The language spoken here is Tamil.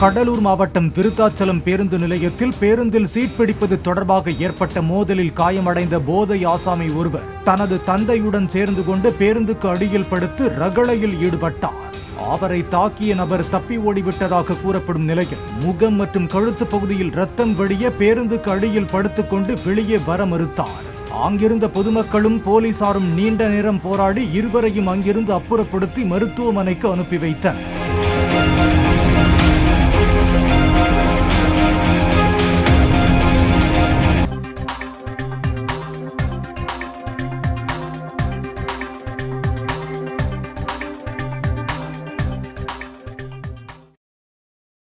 கடலூர் மாவட்டம் விருத்தாச்சலம் பேருந்து நிலையத்தில் பேருந்தில் சீட் பிடிப்பது தொடர்பாக ஏற்பட்ட மோதலில் காயமடைந்த போதை ஆசாமி ஒருவர் தனது தந்தையுடன் சேர்ந்து கொண்டு பேருந்துக்கு அடியில் படுத்து ரகளையில் ஈடுபட்டார். அவரை தாக்கிய நபர் தப்பி ஓடிவிட்டதாக கூறப்படும் நிலையில் முகம் மற்றும் கழுத்து பகுதியில் ரத்தம் வடிய பேருந்துக்கு அடியில் படுத்துக்கொண்டு வெளியே வர மறுத்தார். அங்கிருந்த பொதுமக்களும் போலீசாரும் நீண்ட நேரம் போராடி இருவரையும் அங்கிருந்து அப்புறப்படுத்தி மருத்துவமனைக்கு அனுப்பி வைத்தனர்.